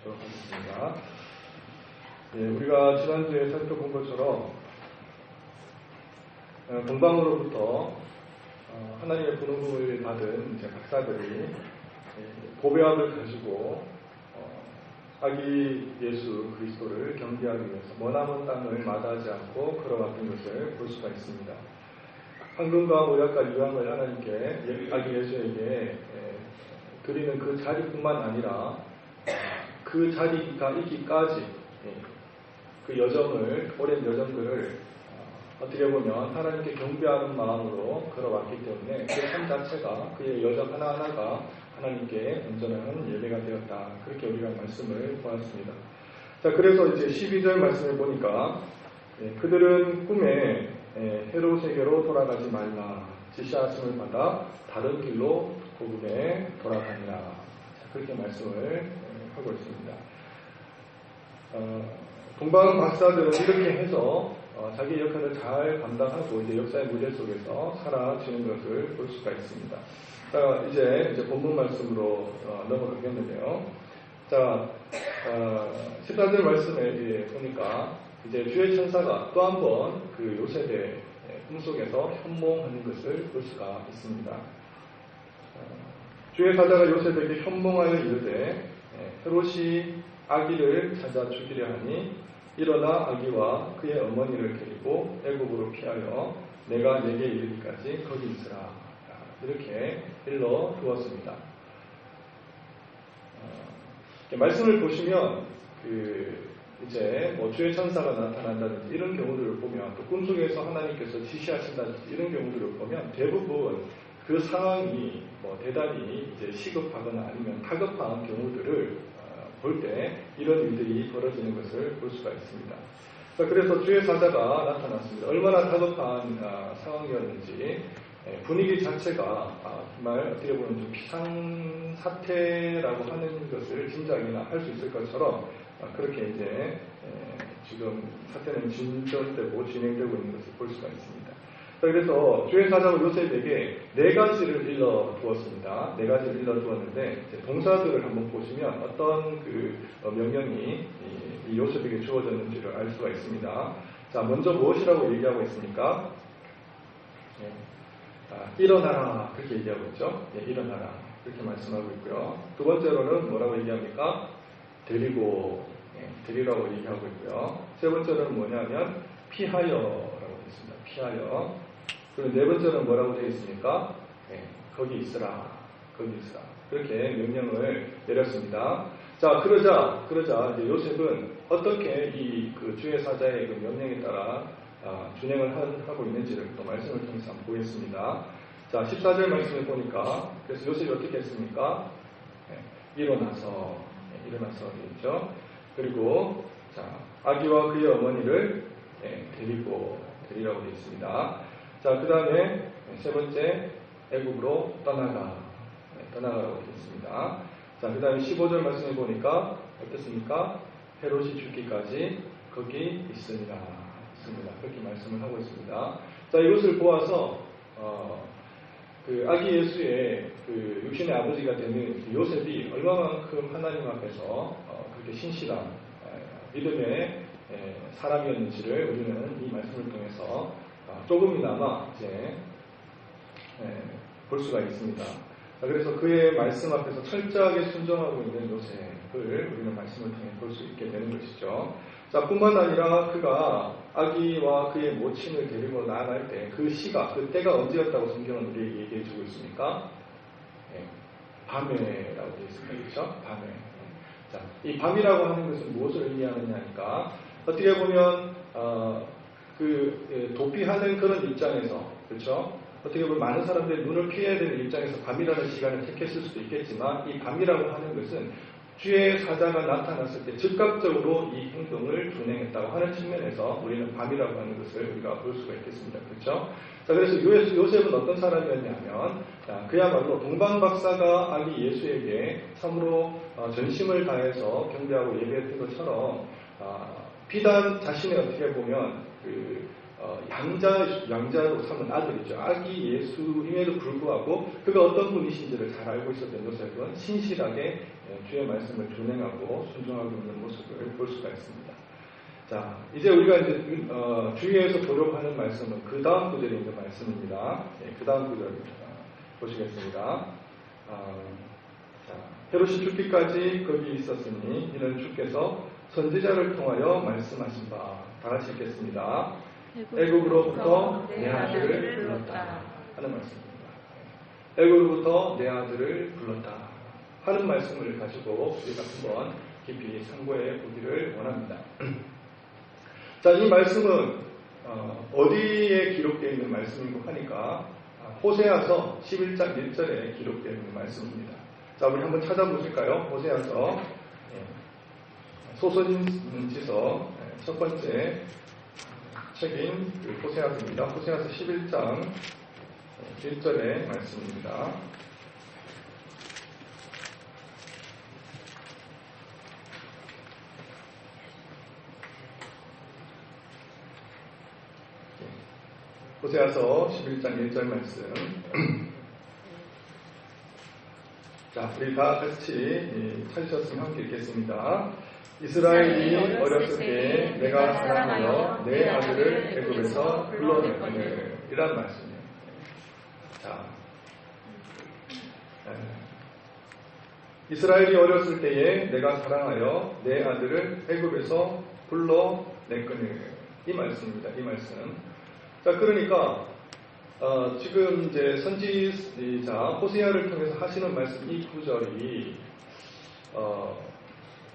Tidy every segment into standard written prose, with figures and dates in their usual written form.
보도록 하겠습니다. 우리가 지난주에 살펴본 것처럼 동방으로부터 하나님의 부름을 받은 박사들이 보배압을 가지고 아기 예수 그리스도를 경배하기 위해서 머나먼 땅을 마다하지 않고 걸어왔던 것을 볼 수가 있습니다. 황금과 모략과 유황을 하나님께 아기 예수에게 드리는 그 자리뿐만 아니라 그 자리가 있기까지 그 여정을, 오랜 여정들을 어떻게 보면 하나님께 경배하는 마음으로 걸어왔기 때문에 그 삶 자체가, 그의 여정 하나하나가 하나님께 온전한 예배가 되었다. 그렇게 우리가 말씀을 보았습니다. 자, 그래서 이제 12절 말씀을 보니까 그들은 꿈에 헤롯에게로 돌아가지 말라. 지시하심을 받아 다른 길로 고국에 돌아가니라. 자, 그렇게 말씀을 하고 있습니다. 동방 박사들은 이렇게 해서 자기 역할을 잘 감당하고 이제 역사의 무대 속에서 살아지는 것을 볼 수가 있습니다. 자, 이제 본문 말씀으로 넘어가겠는데요. 자, 14절 말씀에 보니까 이제 주의 천사가 또 한 번 그 요셉의 꿈속에서 현몽하는 것을 볼 수가 있습니다. 주의 사자가 요셉에게 현몽하여 이르되 헤롯이 아기를 찾아 죽이려 하니 일어나 아기와 그의 어머니를 데리고 애국으로 피하여 내가 내게 이르기까지 거기 있으라. 이렇게 일러 두었습니다. 말씀을 보시면 이제 주의 천사가 나타난다든지 이런 경우들을 보면, 또 꿈속에서 하나님께서 지시하신다든지 이런 경우들을 보면 대부분 그 상황이 대단히 이제 시급하거나 아니면 다급한 경우들을 볼 때 이런 일들이 벌어지는 것을 볼 수가 있습니다. 그래서 주의 사자가 나타났습니다. 얼마나 다급한 상황이었는지 분위기 자체가 정말 어떻게 보면 좀 비상사태라고 하는 것을 짐작이나 할 수 있을 것처럼 그렇게 이제 지금 사태는 진전되고 진행되고 있는 것을 볼 수가 있습니다. 그래서 주의 사자가 요셉에게 네 가지를 일러 두었습니다. 네 가지를 일러 두었는데 동사들을 한번 보시면 어떤 그 명령이 이 요셉에게 주어졌는지를 알 수가 있습니다. 자, 먼저 무엇이라고 얘기하고 있습니까? 일어나라, 그렇게 얘기하고 있죠. 일어나라, 그렇게 말씀하고 있고요. 두 번째로는 뭐라고 얘기합니까? 데리라고 얘기하고 있고요. 세 번째로는 뭐냐면 피하여라고 되어 있습니다. 피하여. 그리고 네 번째는 뭐라고 되어 있습니까? 거기 있으라, 거기 있으라. 그렇게 명령을 내렸습니다. 자, 그러자 이제 요셉은 어떻게 그 주의 사자의 그 명령에 따라 준행을 하고 있는지를 또 말씀을 통해서 한번 보겠습니다. 자, 14절 말씀을 보니까, 그래서 요셉이 어떻게 했습니까? 일어나서 있죠. 그리고 자, 아기와 그의 어머니를 데리라고 되어 있습니다. 자, 그 다음에 세 번째, 애국으로 떠나라고 되어 있습니다. 자, 그 다음에 15절 말씀을 보니까 어떻습니까? 헤롯이 죽기까지 거기 있습니다. 그렇게 말씀을 하고 있습니다. 자, 이것을 보아서 그 아기 예수의 그 육신의 아버지가 되는 요셉이 얼마만큼 하나님 앞에서 그렇게 신실한 믿음의 사람이었는지를 우리는 이 말씀을 통해서 조금이나마 이제 볼 수가 있습니다. 그래서 그의 말씀 앞에서 철저하게 순종하고 있는 요셉을 우리는 말씀을 통해 볼 수 있게 되는 것이죠. 자, 뿐만 아니라 그가 아기와 그의 모친을 데리고 나아갈 때 그 시가, 그 때가 언제였다고 성경은 우리에게 얘기해 주고 있습니까? 밤에라고 되어 있습니다. 그렇죠? 밤에. 자, 이 밤이라고 하는 것은 무엇을 의미하느냐니까, 어떻게 보면 도피하는 그런 입장에서, 그렇죠? 어떻게 보면 많은 사람들이 눈을 피해야 되는 입장에서 밤이라는 시간을 택했을 수도 있겠지만, 이 밤이라고 하는 것은 주의 사자가 나타났을 때 즉각적으로 이 행동을 준행했다고 하는 측면에서 우리는 밤이라고 하는 것을 우리가 볼 수가 있겠습니다. 그렇죠? 자, 그래서 요셉은 어떤 사람이었냐면, 그야말로 동방박사가 아기 예수에게 참으로 전심을 다해서 경배하고 예배했던 것처럼 비단 자신의 어떻게 보면 양자로 삼은 아들이죠. 아기 예수임에도 불구하고 그가 어떤 분이신지를 잘 알고 있었던 요셉은 신실하게 주의 말씀을 준행하고 순종하고 있는 모습을 볼 수가 있습니다. 자, 이제 우리가 이제 주의해서 보려고 하는 말씀은 그 다음 구절에 있는 말씀입니다. 그 다음 구절 보시겠습니다. 자, 헤롯이 죽기까지 거기 있었으니 이는 주께서 선지자를 통하여 말씀하신 바. 다 같이 읽겠습니다. 애굽으로부터 내 아들을 불렀다 하는 말씀입니다. 애굽으로부터 내 아들을 불렀다 하는 말씀을 가지고 우리가 한번 깊이 참고해 보기를 원합니다. 자, 이 말씀은 어디에 기록되어 있는 말씀이고 하니까 호세아서 11장 1절에 기록되어 있는 말씀입니다. 자, 우리 한번 찾아보실까요? 호세아서 소선지서 첫 번째 책인 호세아서입니다. 호세아서 11장 1절의 말씀입니다. 호세아서 11장 1절 말씀. 자, 우리 다 같이 찾으셨으면 함께 읽겠습니다. 이스라엘이 어렸을 때 내가 사랑하여 내 아들을 애굽에서 불러냈거늘 이란 말씀이에요. 자, 이스라엘이 어렸을 때에 내가 사랑하여 내 아들을 애굽에서 불러냈거늘 이 말씀입니다. 이 말씀. 자, 그러니까 지금 이제 선지자 호세아를 통해서 하시는 말씀 이 구절이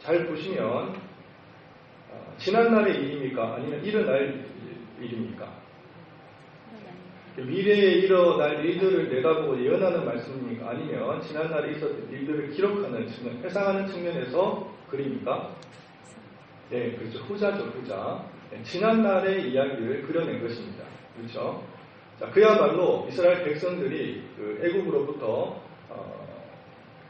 잘 보시면 지난날의 일입니까? 아니면 일어날 일입니까? 미래에 일어날 일들을 내다보고 예언하는 말씀입니까? 아니면 지난날에 있었던 일들을 기록하는 측면, 회상하는 측면에서 그립니까? 네, 그렇죠. 후자죠, 후자. 네, 지난날의 이야기를 그려낸 것입니다. 그렇죠? 자, 그야말로 이스라엘 백성들이 그 애국으로부터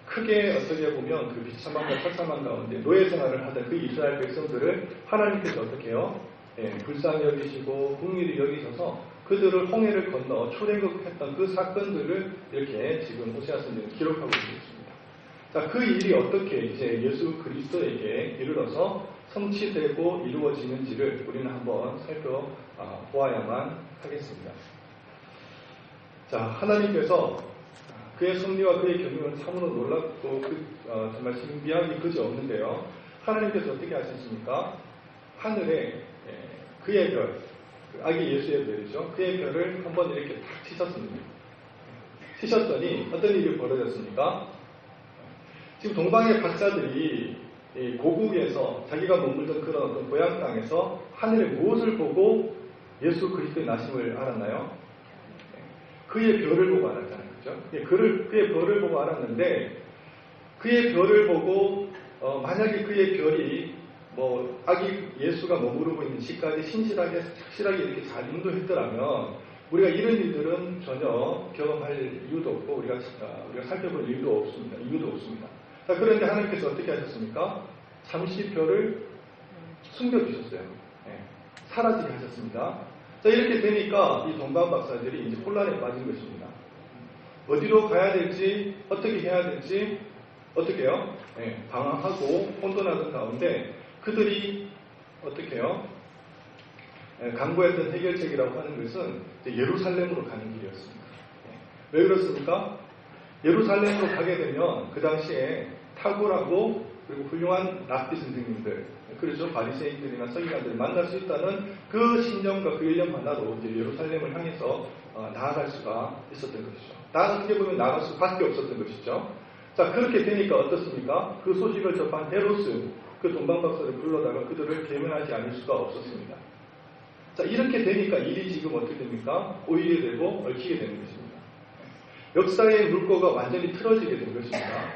크게 어떻게 보면 그 비참함과 처참함 가운데 노예 생활을 하던 그 이스라엘 백성들을 하나님께서 어떻게 해요? 예, 불쌍히 여기시고 긍휼히 여기셔서 그들을 홍해를 건너 출애굽했던 그 사건들을 이렇게 지금 호세아 선지자는 기록하고 있습니다. 자, 그 일이 어떻게 이제 예수 그리스도에게 이르러서 성취되고 이루어지는지를 우리는 한번 살펴보아야만 하겠습니다. 자, 하나님께서 그의 섭리와 그의 경륜은 참으로 놀랍고 정말 신비하기 그지 없는데요. 하나님께서 어떻게 하셨습니까? 하늘에 그의 별, 아기 예수의 별이죠. 그의 별을 한번 이렇게 탁 치셨습니다. 치셨더니 어떤 일이 벌어졌습니까? 지금 동방의 박사들이 고국에서 자기가 머물던 그런 어떤 고향 땅에서 하늘에 무엇을 보고 예수 그리스도의 나심을 알았나요? 그의 별을 보고 알았잖아요. 그죠? 그의 별을 보고 알았는데 그의 별을 보고 만약에 그의 별이 아기 예수가 머무르고 있는 시까지 신실하게 착실하게 이렇게 잘 인도했더라면 우리가 이런 일들은 전혀 경험할 이유도 없고 우리가 살펴볼 이유도 없습니다. 자, 그런데 하나님께서 어떻게 하셨습니까? 잠시 별을 숨겨주셨어요. 네, 사라지게 하셨습니다. 자, 이렇게 되니까 이 동방 박사들이 이제 혼란에 빠진 것입니다. 어디로 가야 될지, 어떻게 해야 될지, 어떻게 해요? 네, 방황하고 혼돈하던 가운데 그들이 어떻게 해요? 네, 강구했던 해결책이라고 하는 것은 예루살렘으로 가는 길이었습니다. 네, 왜 그렇습니까? 예루살렘으로 가게 되면 그 당시에 탁월하고 그리고 훌륭한 랍비 선생님들, 그렇죠. 바리새인들이나 서기관들을 만날 수 있다는 그 신념과 그 일념 하나로 이제 예루살렘을 향해서 나아갈 수가 있었던 것이죠. 어떻게 보면 나아갈 수밖에 없었던 것이죠. 자, 그렇게 되니까 어떻습니까? 그 소식을 접한 헤롯은 그 동방박사를 불러다가 그들을 계면하지 않을 수가 없었습니다. 자, 이렇게 되니까 일이 지금 어떻게 됩니까? 오히려 되고 얽히게 되는 것입니다. 역사의 물꼬가 완전히 틀어지게 된 것입니다.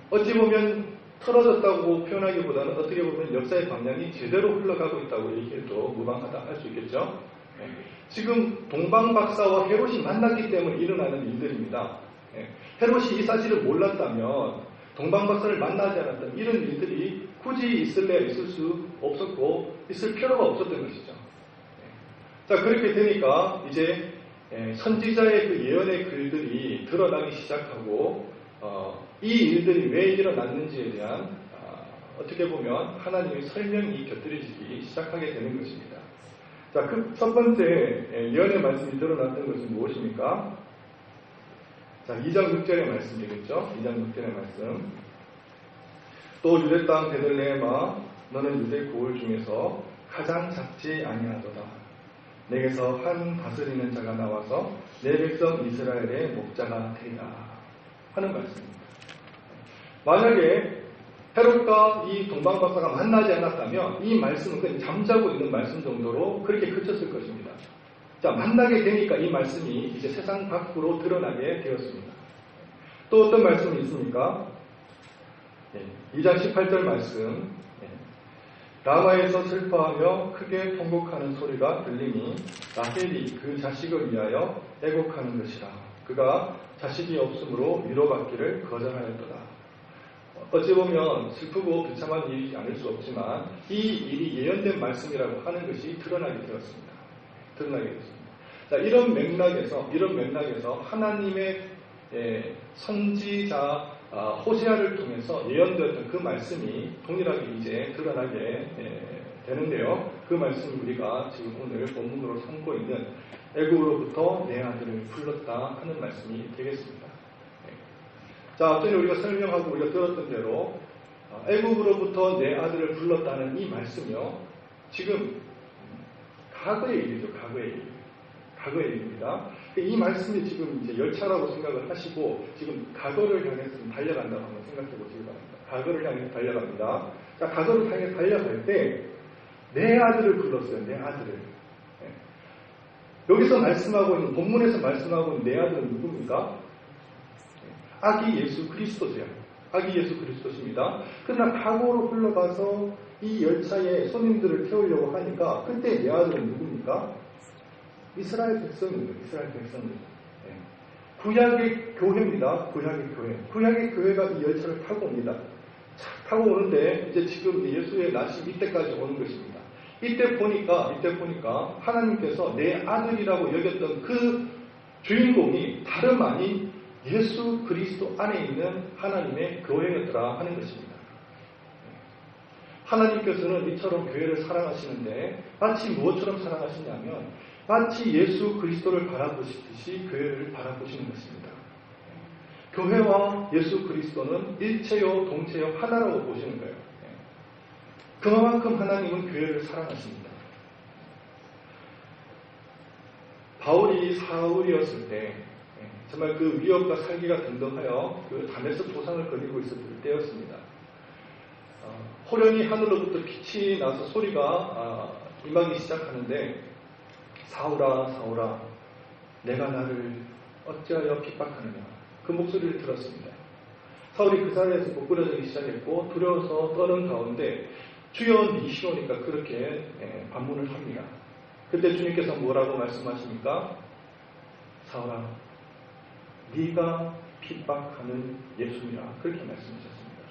어찌 보면 틀어졌다고 표현하기보다는 어떻게 보면 역사의 방향이 제대로 흘러가고 있다고 얘기해도 무방하다 할 수 있겠죠. 지금 동방박사와 헤롯이 만났기 때문에 일어나는 일들입니다. 헤롯이 이 사실을 몰랐다면 동방박사를 만나지 않았던 이런 일들이 굳이 있을래야 있을 수 없었고 있을 필요가 없었던 것이죠. 자, 그렇게 되니까 이제 선지자의 그 예언의 글들이 드러나기 시작하고 이 일들이 왜 일어났는지에 대한 어떻게 보면 하나님의 설명이 곁들여지기 시작하게 되는 것입니다. 자, 그 첫 번째 예언의 말씀이 드러났던 것은 무엇입니까? 자, 2장 6절의 말씀 되겠죠? 2장 6절의 말씀. 또 유대 땅 베들레헴아 너는 유대 고을 중에서 가장 작지 아니하도다. 내게서 한 다스리는 자가 나와서 내 백성 이스라엘의 목자가 되리라 하는 말씀입니다. 만약에 헤롯과 이 동방박사가 만나지 않았다면 이 말씀은 그냥 잠자고 있는 말씀 정도로 그렇게 그쳤을 것입니다. 자, 만나게 되니까 이 말씀이 이제 세상 밖으로 드러나게 되었습니다. 또 어떤 말씀이 있습니까? 2장 18절 말씀. 라마에서 슬퍼하며 크게 통곡하는 소리가 들리니 라헬이 그 자식을 위하여 애곡하는 것이라. 그가 자식이 없으므로 위로받기를 거절하였도다. 어찌 보면 슬프고 비참한 일이지 않을 수 없지만 이 일이 예언된 말씀이라고 하는 것이 드러나게 되었습니다. 자, 이런 맥락에서 하나님의 선지자 호세아를 통해서 예언되었던 그 말씀이 동일하게 이제 드러나게 되는데요. 그 말씀을 우리가 지금 오늘 본문으로 삼고 있는 애굽으로부터 내 아들을 불렀다 하는 말씀이 되겠습니다. 자, 앞전에 우리가 설명하고 우리가 들었던 대로 애굽으로부터 내 아들을 불렀다는 이 말씀이요. 지금 과거의 일이죠. 과거의 일입니다. 이 말씀이 지금 이제 열차라고 생각을 하시고 지금 과거를 향해서 달려간다고 한번 생각해 보시기 바랍니다. 과거를 향해서 달려갑니다. 자, 과거를 향해 달려갈 때 내 아들을 불렀어요. 내 아들을. 여기서 말씀하고 있는 본문에서 말씀하고 있는 내 아들은 누굽니까? 아기 예수 그리스도세요. 아기 예수 그리스도십니다. 그러나 과거로 흘러가서 이 열차에 손님들을 태우려고 하니까 그때 내 아들은 누굽니까? 이스라엘 백성입니다. 이스라엘 백성입니다. 구약의 교회입니다. 구약의 교회. 구약의 교회가 이 열차를 타고 옵니다. 타고 오는데 이제 지금 예수의 나심 이때까지 오는 것입니다. 이때 보니까 하나님께서 내 아들이라고 여겼던 그 주인공이 다름 아닌 예수 그리스도 안에 있는 하나님의 교회였더라 하는 것입니다. 하나님께서는 이처럼 교회를 사랑하시는데 마치 무엇처럼 사랑하시냐면 마치 예수 그리스도를 바라보시듯이 교회를 바라보시는 것입니다. 교회와 예수 그리스도는 일체요 동체요 하나라고 보시는 거예요. 그만큼 하나님은 교회를 사랑하십니다. 바울이 사울이었을 때 정말 그 위협과 살기가 등등하여 그 다메섹 도상을 거리고 있었을 때였습니다. 호련히 하늘로부터 빛이 나서 소리가 임하기 시작하는데 사울아 사울아 내가 나를 어찌하여 핍박하느냐 그 목소리를 들었습니다. 사울이 그 자리에서 고꾸라지기 시작했고 두려워서 떠는 가운데 주여 니시오니까 그렇게 반문을 합니다. 그때 주님께서 뭐라고 말씀하십니까? 사울아 네가 핍박하는 예수니라 그렇게 말씀하셨습니다.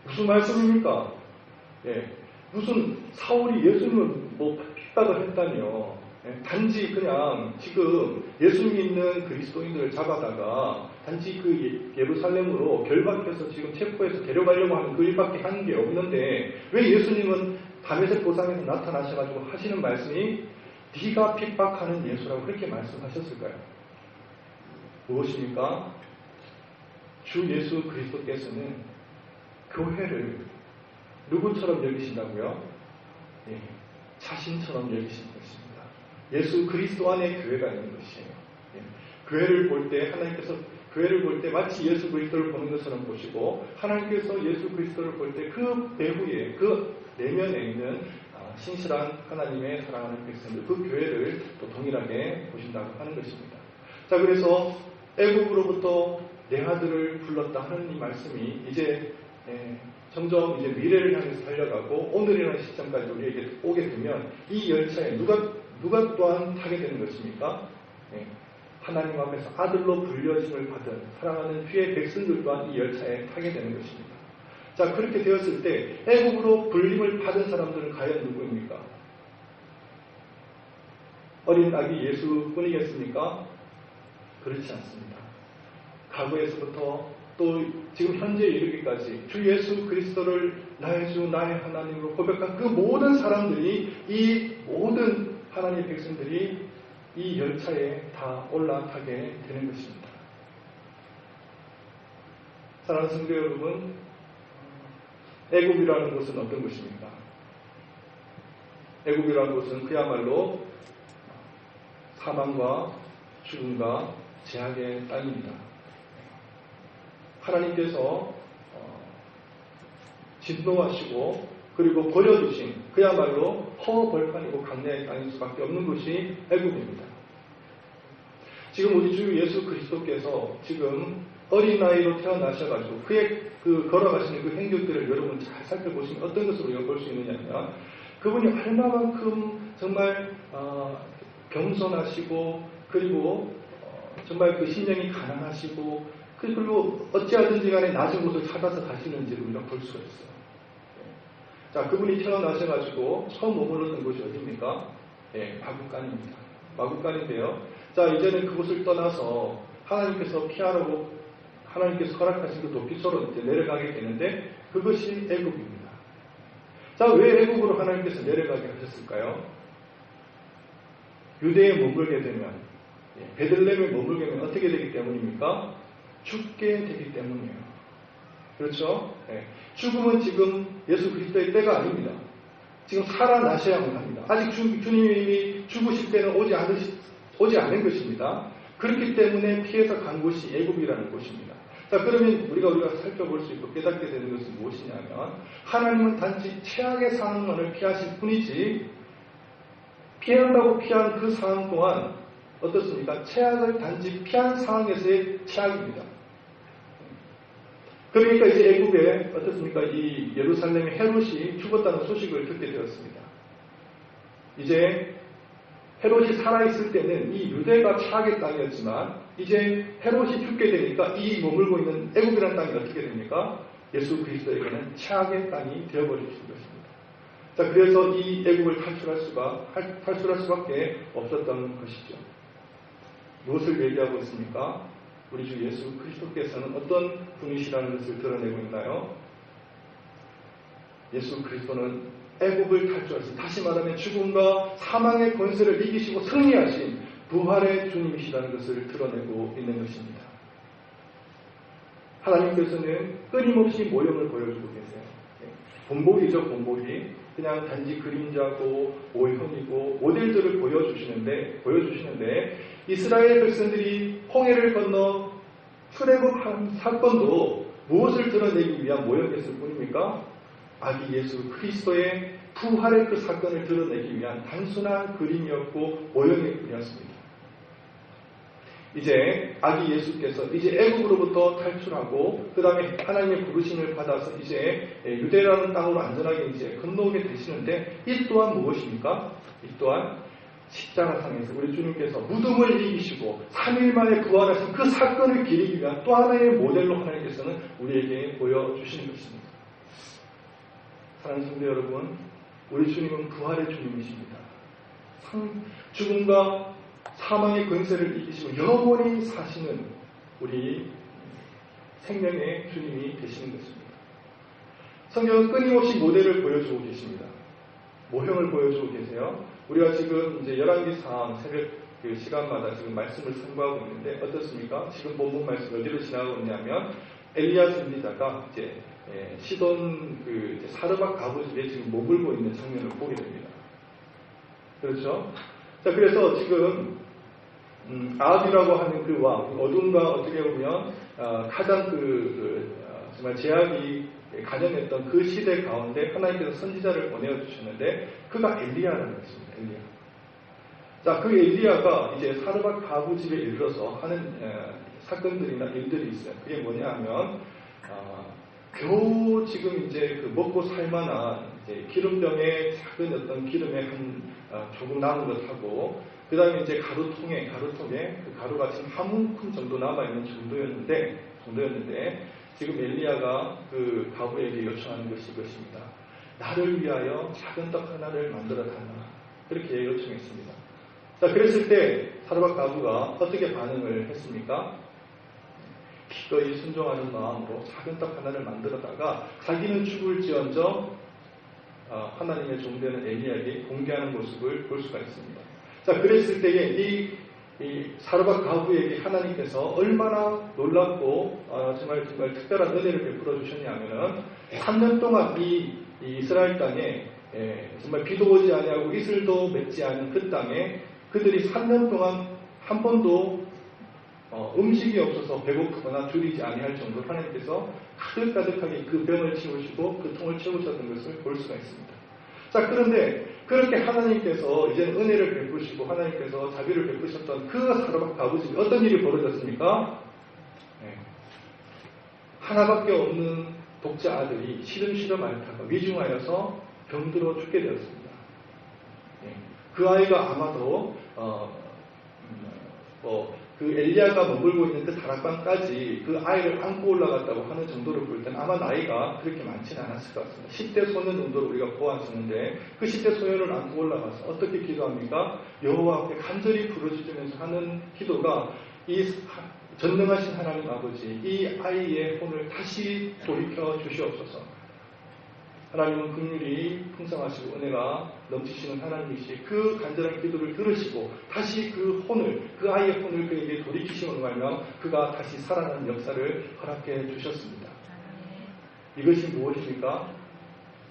무슨 말씀입니까? 무슨 사울이 예수님을 뭐 핍박을 했다니요. 단지 그냥 지금 예수 믿는 그리스도인들을 잡아다가 단지 그 예루살렘으로 결박해서 지금 체포해서 데려가려고 하는 그 일밖에 하는 게 없는데 왜 예수님은 다메섹 도상에서 나타나셔가지고 하시는 말씀이 네가 핍박하는 예수라고 그렇게 말씀하셨을까요? 무엇입니까? 주 예수 그리스도께서는 교회를 누구처럼 여기신다고요? 자신처럼 여기신 것입니다. 예수 그리스도 안에 교회가 있는 것이에요. 교회를 볼 때 하나님께서 교회를 볼 때 마치 예수 그리스도를 보는 것처럼 보시고 하나님께서 예수 그리스도를 볼 때 그 배후에 그 내면에 있는 신실한 하나님의 사랑하는 백성들 그 교회를 또 동일하게 보신다고 하는 것입니다. 자, 그래서 애굽으로부터 내 아들을 불렀다 하는 이 말씀이 이제 점점 이제 미래를 향해서 달려가고 오늘이라는 시점까지 우리에게 오게 되면 이 열차에 누가 또한 타게 되는 것입니까? 하나님 앞에서 아들로 불려짐을 받은 사랑하는 주의 백성들 또한 이 열차에 타게 되는 것입니다. 자, 그렇게 되었을 때 애국으로 불림을 받은 사람들은 과연 누구입니까? 어린 아기 예수뿐이겠습니까? 그렇지 않습니다. 과거에서부터 또 지금 현재에 이르기까지 주 예수 그리스도를 나의 주 나의 하나님으로 고백한 그 모든 사람들이, 이 모든 하나님의 백성들이 이 열차에 다 올라타게 되는 것입니다. 사랑하는 성도 여러분, 애굽이라는 곳은 어떤 곳입니까? 애굽이라는 곳은 그야말로 사망과 죽음과 재앙의 땅입니다. 하나님께서 진노하시고 그리고 버려두신 그야말로 허벌판이고 강야의 땅일 수밖에 없는 곳이 애굽입니다. 지금 우리 주 예수 그리스도께서 지금 어린 나이로 태어나셔가지고 그의 걸어가시는 그 행적들을 여러분 잘 살펴보시면 어떤 것으로 우리가 볼 수 있느냐면, 그분이 얼마만큼 정말 겸손하시고 그리고 정말 그 심령이 가난하시고 그리고 어찌하든지 간에 낮은 곳을 찾아서 가시는지를 우리가 볼 수가 있어요. 자, 그분이 태어나셔가지고 처음 머물렀던 곳이 어디입니까? 네, 마국간입니다. 마국간인데요. 자, 이제는 그곳을 떠나서 하나님께서 피하라고 하나님께서 허락하신 그 도피소로 이제 내려가게 되는데, 그것이 애굽입니다. 자, 왜 애굽으로 하나님께서 내려가게 하셨을까요? 유대에 머물게 되면, 베들레헴에 머물게 되면 어떻게 되기 때문입니까? 죽게 되기 때문이에요. 그렇죠? 죽음은 지금 예수 그리스도의 때가 아닙니다. 지금 살아나셔야만 합니다. 아직 주님이 죽으실 때는 오지 않은 것입니다. 그렇기 때문에 피해서 간 곳이 애굽이라는 곳입니다. 자, 그러면 우리가 살펴볼 수 있고 깨닫게 되는 것은 무엇이냐면, 하나님은 단지 최악의 상황만을 피하실 뿐이지, 피한다고 피한 그 상황 동안 어떻습니까? 최악을 단지 피한 상황에서의 최악입니다. 그러니까 이제 애굽에 어떻습니까? 이 예루살렘의 헤롯이 죽었다는 소식을 듣게 되었습니다. 이제 헤롯이 살아있을 때는 이 유대가 최악의 땅이었지만, 이제 헤롯이 죽게 되니까 이 머물고 있는 애굽이라는 땅이 어떻게 됩니까? 예수 그리스도에게는 최악의 땅이 되어버리신 것입니다. 자, 그래서 이 애굽을 탈출할 수밖에 없었던 것이죠. 무엇을 얘기하고 있습니까? 우리 주 예수 그리스도께서는 어떤 분이시라는 것을 드러내고 있나요? 예수 그리스도는 애굽을 탈출하신, 다시 말하면 죽음과 사망의 권세를 이기시고 승리하신 부활의 주님이시라는 것을 드러내고 있는 것입니다. 하나님께서는 끊임없이 모형을 보여주고 계세요. 본보기죠, 본보기. 그냥 단지 그림자고 모형이고 모델들을 보여주시는데 이스라엘 백성들이 홍해를 건너 출애굽한 사건도 무엇을 드러내기 위한 모형이었을 뿐입니까? 아기 예수 그리스도의 부활의 그 사건을 드러내기 위한 단순한 그림이었고 모형일 뿐이었습니다. 이제 아기 예수께서 이제 애굽으로부터 탈출하고 그 다음에 하나님의 부르심을 받아서 이제 유대라는 땅으로 안전하게 이제 건너오게 되시는데, 이 또한 무엇입니까? 이 또한 십자가상에서 우리 주님께서 무덤을 이기시고 3일 만에 부활하신 그 사건을 기리기 위한 또 하나의 모델로 하나님께서는 우리에게 보여주시는 것입니다. 사랑하는 성도 여러분, 우리 주님은 부활의 주님이십니다. 죽음과 사망의 권세를 이기시고 영원히 사시는 우리 생명의 주님이 되시는 것입니다. 성경은 끊임없이 모델을 보여주고 계십니다. 모형을 보여주고 계세요. 우리가 지금 이제 열왕기상 새벽 그 시간마다 지금 말씀을 선고하고 있는데 어떻습니까? 지금 본문 말씀 어디로 지나가고 있냐면 엘리야 선지자가 이제 시돈 그 사르밧 가부집에 지금 머물고 있는 장면을 보게 됩니다. 그렇죠? 자, 그래서 지금 아합이라고 하는 그 왕, 어둠과 어떻게 보면 가장 정말 제약이 가념했던 그 시대 가운데 하나님께서 선지자를 보내주셨는데 그가 엘리야라는 것입니다. 엘리야. 자, 그 엘리야가 이제 사르밧 가부 집에 이르러서 하는 사건들이나 일들이 있어요. 그게 뭐냐 하면 겨우 지금 이제 그 먹고 살만한 이제 기름병에 작은 어떤 기름에 조금 남은 것하고 그 다음에 이제 가루통에 그 가루가 지금 한 움큼 정도 남아있는 정도였는데 지금 엘리야가 그 가부에게 요청하는 것이 이것입니다. 나를 위하여 작은 떡 하나를 만들어 달라. 그렇게 요청했습니다. 자, 그랬을 때 사르밧 가부가 어떻게 반응을 했습니까? 기꺼이 순종하는 마음으로 작은 떡 하나를 만들어다가 자기는 죽을지언정 하나님의 종되는 엘리야에게 공개하는 모습을 볼 수가 있습니다. 자, 그랬을 때에 이 사르밧 가부에게 하나님께서 얼마나 놀랍고 정말 특별한 은혜를 베풀어 주셨냐면은 3년 동안 이 이스라엘 땅에 정말 비도 오지 아니하고 이슬도 맺지 않은 그 땅에 그들이 3년 동안 한 번도 음식이 없어서 배고프거나 줄이지 아니할 정도로 하나님께서 가득가득하게 그 병을 채우시고 그 통을 채우셨던 것을 볼 수가 있습니다. 자, 그런데 그렇게 하나님께서 이제 은혜를 베푸시고 하나님께서 자비를 베푸셨던 그 사르밧 가부 집에 어떤 일이 벌어졌습니까? 하나밖에 없는 독자 아들이 시름시름 앓다가 위중하여서 병들어 죽게 되었습니다. 그 아이가 아마도 그 엘리야가 머물고 있는 그 다락방까지 그 아이를 안고 올라갔다고 하는 정도로 볼 때는 아마 나이가 그렇게 많지는 않았을 것 같습니다. 10대 소년 정도로 우리가 보았었는데 그 10대 소년을 안고 올라가서 어떻게 기도합니까? 여호와 앞에 간절히 부르짖으면서 하는 기도가 이 전능하신 하나님 아버지, 이 아이의 혼을 다시 돌이켜 주시옵소서. 하나님은 긍휼이 풍성하시고 은혜가 넘치시는 하나님이시 그 간절한 기도를 들으시고 다시 그 아이의 혼을 그에게 돌이키심으로 말며 그가 다시 살아나는 역사를 허락해 주셨습니다. 이것이 무엇입니까?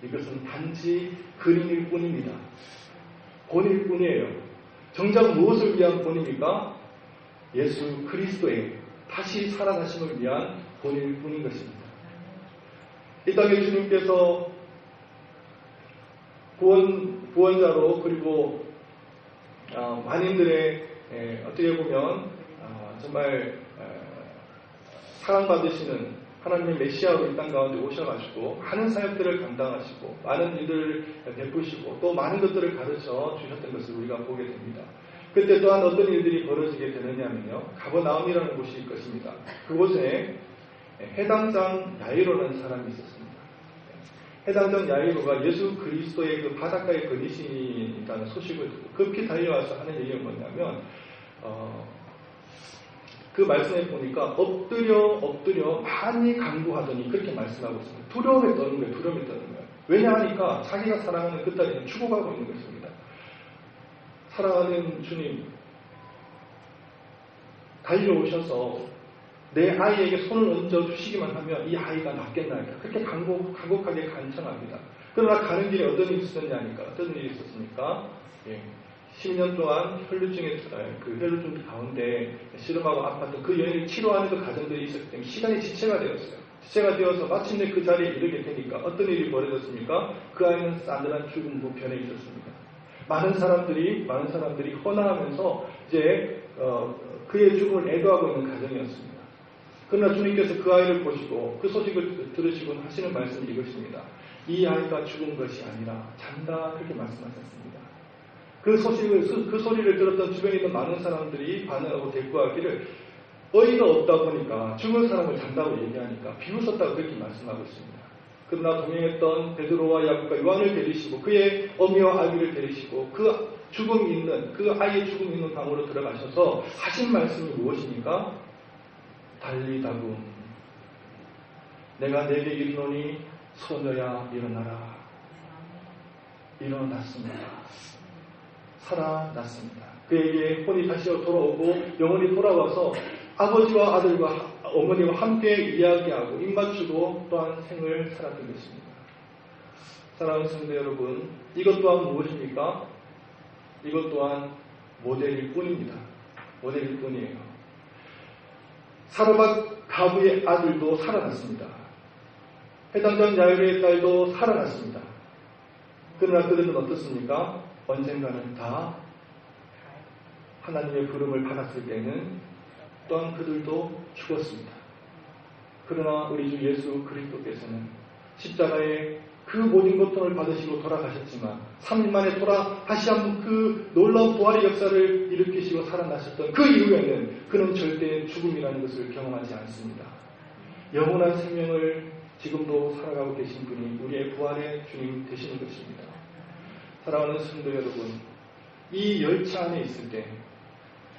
이것은 단지 그림일 뿐입니다. 본일 뿐이에요. 정작 무엇을 위한 본입니까? 예수 그리스도의 다시 살아나심을 위한 본일 뿐인 것입니다. 이 땅에 주님께서 구원자로 그리고 만인들의 어떻게 보면 정말 사랑받으시는 하나님의 메시아로 이 땅 가운데 오셔가지고 많은 사역들을 감당하시고 많은 일을 베푸시고 또 많은 것들을 가르쳐 주셨던 것을 우리가 보게 됩니다. 그때 또한 어떤 일들이 벌어지게 되느냐면요, 가버나움이라는 곳이 있을 것입니다. 그곳에 해당장 야이로라는 사람이 있었습니다. 해당장 야이로가 예수 그리스도의 그 바닷가에 거니신다는 소식을 듣고 급히 달려와서 하는 얘기가 뭐냐면 그 말씀에 보니까 엎드려 많이 간구하더니 그렇게 말씀하고 있습니다. 두려움에 떠는 거예요. 왜냐 하니까 자기가 사랑하는 그 딸이 죽어가고 있는 것입니다. 사랑하는 주님, 달려오셔서 내 아이에게 손을 얹어 주시기만 하면 이 아이가 낫겠나이까. 그렇게 간곡하게 간청합니다. 그러나 가는 길에 어떤 일이 있었냐니까. 어떤 일이 있었습니까? 10년 동안 혈루증 가운데 씨름하고 아팠던 그 여인을 치료하는 그 가정들이 있었기 때문에 시간이 지체가 되었어요. 지체가 되어서 마침내 그 자리에 이르게 되니까 어떤 일이 벌어졌습니까? 그 아이는 싸늘한 죽음 무편에 있었습니다. 많은 사람들이 헌화하면서 이제 그의 죽음을 애도하고 있는 가정이었습니다. 그러나 주님께서 그 아이를 보시고 그 소식을 들으시고 하시는 말씀이 이것입니다. 이 아이가 죽은 것이 아니라 잔다, 그렇게 말씀하셨습니다. 그 소리를 들었던 주변에 있는 많은 사람들이 반응하고 대꾸하기를 어이가 없다 보니까 죽은 사람을 잔다고 얘기하니까 비웃었다고 그렇게 말씀하고 있습니다. 그러나 동행했던 베드로와 야곱과 요한을 데리시고 그의 어미와 아기를 데리시고 그 아이의 죽음이 있는 방으로 들어가셔서 하신 말씀이 무엇입니까? 달리다금 내가 내게 이르노니 소녀야 일어나라. 일어났습니다. 살아났습니다. 그에게 혼이 다시 돌아오고 영혼이 돌아와서 아버지와 아들과 어머니와 함께 이야기하고 입맞추고 또한 생을 살았던 것입니다. 사랑하는 성도 여러분, 이것 또한 무엇입니까? 이것 또한 모델일 뿐입니다. 모델일 뿐이에요. 사르밧 가부의 아들도 살아났습니다. 해당장 야이로의 딸도 살아났습니다. 그러나 그들은 어떻습니까? 언젠가는 다 하나님의 부름을 받았을 때는 또한 그들도 죽었습니다. 그러나 우리 주 예수 그리스도께서는 십자가에 그 모든 고통을 받으시고 돌아가셨지만 3일 만에 다시 한번 그 놀라운 부활의 역사를 일으키시고 살아나셨던 그 이후에는 그는 절대 죽음이라는 것을 경험하지 않습니다. 영원한 생명을 지금도 살아가고 계신 분이 우리의 부활의 주님 되시는 것입니다. 사랑하는 성도 여러분, 이 열차 안에 있을 때,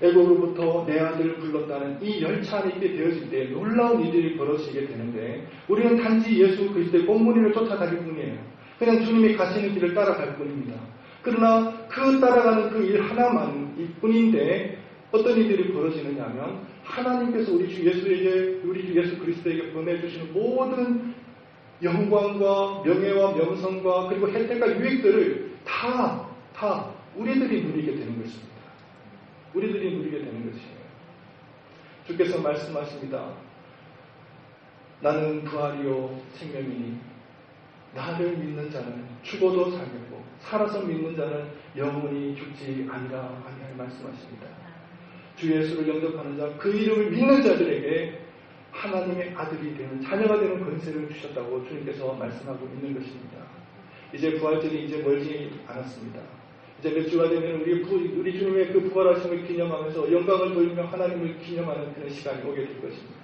애국으로부터 내 아들을 불렀다는 이 열차 안에 있게 되어질 때 놀라운 일들이 벌어지게 되는데, 우리는 단지 예수 그리스도의 본문을 쫓아다닐 뿐이에요. 그냥 주님이 가시는 길을 따라갈 뿐입니다. 그러나 그 따라가는 그 일 하나만일 뿐인데 어떤 일들이 벌어지느냐 하면, 하나님께서 우리 주 예수 그리스도에게 보내주시는 모든 영광과 명예와 명성과 그리고 혜택과 유익들을 다 우리들이 누리게 되는 것입니다. 우리들이 누리게 되는 것이에요. 주께서 말씀하십니다. 나는 부활이요 생명이니 나를 믿는 자는 죽어도 살겠고 살아서 믿는 자는 영원히 죽지 아니라 말씀하십니다. 주 예수를 영접하는 자, 그 이름을 믿는 자들에게 하나님의 아들이 되는, 자녀가 되는 권세를 주셨다고 주님께서 말씀하고 있는 것입니다. 이제 부활절이 이제 멀지 않았습니다. 이제 몇 주가 되면 우리 주님의 그 부활하심을 기념하면서 영광을 돌리며 하나님을 기념하는 그런 시간이 오게 될 것입니다.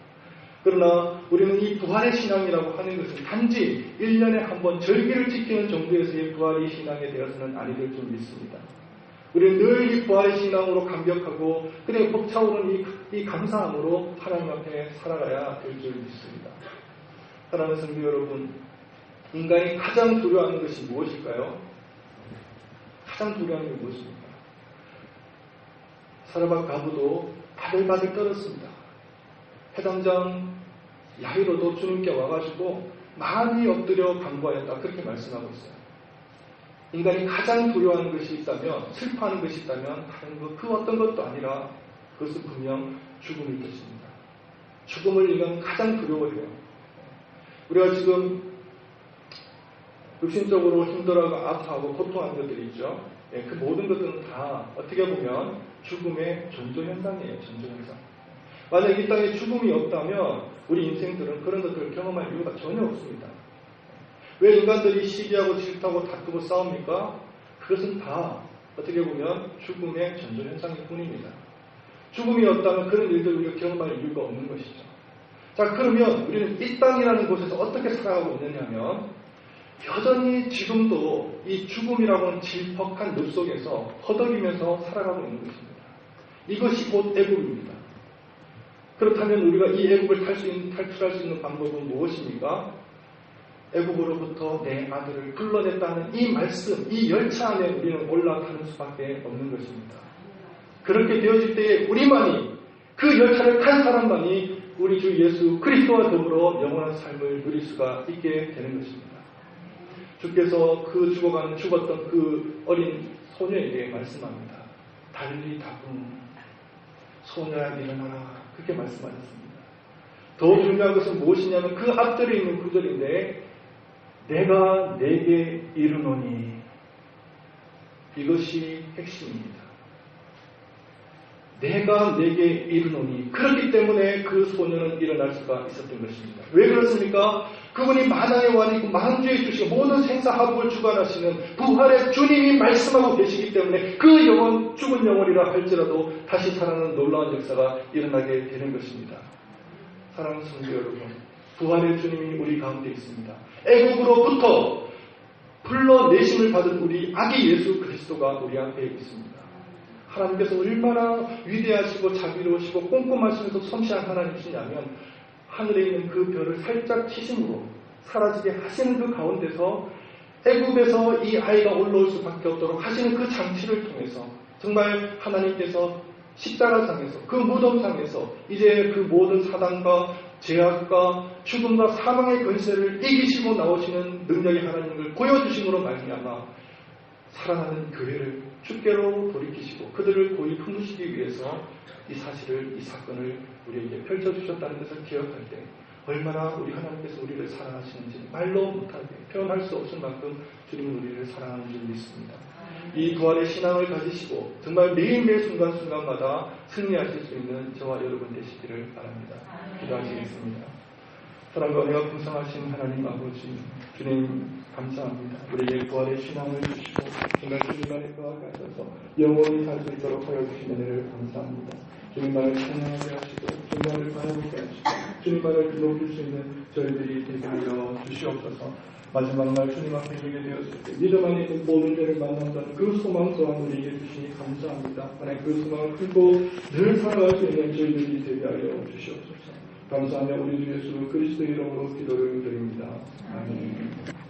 그러나 우리는 이 부활의 신앙이라고 하는 것은 단지 1년에 한 번 절기를 지키는 정도에서의 부활의 신앙에 되어서는 아니될 줄 믿습니다. 우리는 늘 이 부활의 신앙으로 감격하고 그냥 벅차오르는 이 감사함으로 하나님 앞에 살아가야 될 줄 믿습니다. 사랑하는 성도 여러분, 인간이 가장 두려워하는 것이 무엇일까요? 가장 두려워하는 게 무엇입니까? 사르밧 가부도 바들바들 떨었습니다. 해당장 야이로도 주님께 와가지고 많이 엎드려 간구하였다, 그렇게 말씀하고 있어요. 인간이 가장 두려워하는 것이 있다면, 슬퍼하는 것이 있다면 다른 그 어떤 것도 아니라 그것은 분명 죽음일 것입니다. 죽음을 인간은 가장 두려워해요. 우리가 지금 육신적으로 힘들어하고 아파하고 고통하는 것들이 있죠. 그 모든 것들은 다 어떻게 보면 죽음의 전조현상이에요. 전조현상. 만약 이 땅에 죽음이 없다면 우리 인생들은 그런 것들을 경험할 이유가 전혀 없습니다. 왜 인간들이 시기하고 질투하고 다투고 싸웁니까? 그것은 다 어떻게 보면 죽음의 전조현상일 뿐입니다. 죽음이 없다면 그런 일들을 우리가 경험할 이유가 없는 것이죠. 자, 그러면 우리는 이 땅이라는 곳에서 어떻게 살아가고 있느냐 하면, 여전히 지금도 이 죽음이라고 하는 질퍽한 늪 속에서 허덕이면서 살아가고 있는 것입니다. 이것이 곧 애국입니다. 그렇다면 우리가 이 애국을 탈출할 수 있는 방법은 무엇입니까? 애국으로부터 내 아들을 불러냈다는 이 말씀, 이 열차 안에 우리는 올라가는 수밖에 없는 것입니다. 그렇게 되어질 때에 우리만이, 그 열차를 탄 사람만이 우리 주 예수 그리스도와 더불어 영원한 삶을 누릴 수가 있게 되는 것입니다. 주께서 죽었던 그 어린 소녀에게 말씀합니다. 달리 다분 소녀야 일어나라, 그렇게 말씀하셨습니다. 더 중요한 것은 무엇이냐면 그 앞절에 있는 구절인데, 내가 내게 이르노니, 이것이 핵심입니다. 내가 내게 이르노니. 그렇기 때문에 그 소녀는 일어날 수가 있었던 것입니다. 왜 그렇습니까? 그분이 만왕의 왕이고 만주에 주시고 모든 생사하복을 주관하시는 부활의 주님이 말씀하고 계시기 때문에 그 영혼, 죽은 영혼이라 할지라도 다시 살아나는 놀라운 역사가 일어나게 되는 것입니다. 사랑하는 성도 여러분, 부활의 주님이 우리 가운데 있습니다. 애국으로부터 불러내심을 받은 우리 아기 예수 그리스도가 우리 앞에 있습니다. 하나님께서 얼마나 위대하시고 자비로우시고 꼼꼼하시면서 섬시한 하나님이시냐면, 하늘에 있는 그 별을 살짝 치심으로 사라지게 하시는 그 가운데서 애굽에서 이 아이가 올라올 수밖에 없도록 하시는 그 장치를 통해서 정말 하나님께서 십자가상에서, 그 무덤상에서 이제 그 모든 사단과 죄악과 죽음과 사망의 권세를 이기시고 나오시는 능력의 하나님을 보여주심으로 말미암아 살아나는 교회를 주께로 돌이키시고 그들을 고이 품으시기 위해서 이 사실을, 이 사건을 우리에게 펼쳐주셨다는 것을 기억할 때 얼마나 우리 하나님께서 우리를 사랑하시는지 말로 못하게 표현할 수 없을 만큼 주님은 우리를 사랑하는 줄 믿습니다. 이 부활의 신앙을 가지시고 정말 매일매일 순간순간마다 승리하실 수 있는 저와 여러분 되시기를 바랍니다. 기도하시겠습니다. 사랑과 은혜가 풍성하신 하나님 아버지, 주님 감사합니다. 우리에게 부활의 신앙을 주시고 정말 주님 안에 거하게 하셔서 영원히 살 수 있도록 하여 주신 은혜를 감사합니다. 주님만을 찬양하게 하시고 주님만을 바라보게 하시고 주님만을 높일 수 있는 저희들이 되게 하여 주시옵소서. 마지막 날 주님 앞에 이르게 되었을 때 믿음 안에 있는 모든 죄를 만난다는 그 소망 또한 우리에게 주시니 감사합니다. 하나님 그 소망을 풀고 늘 살아갈 수 있는 저희들이 되게 하여 주시옵소서. 감사하며 우리 주 예수 그리스도 이름으로 기도를 드립니다. 아멘.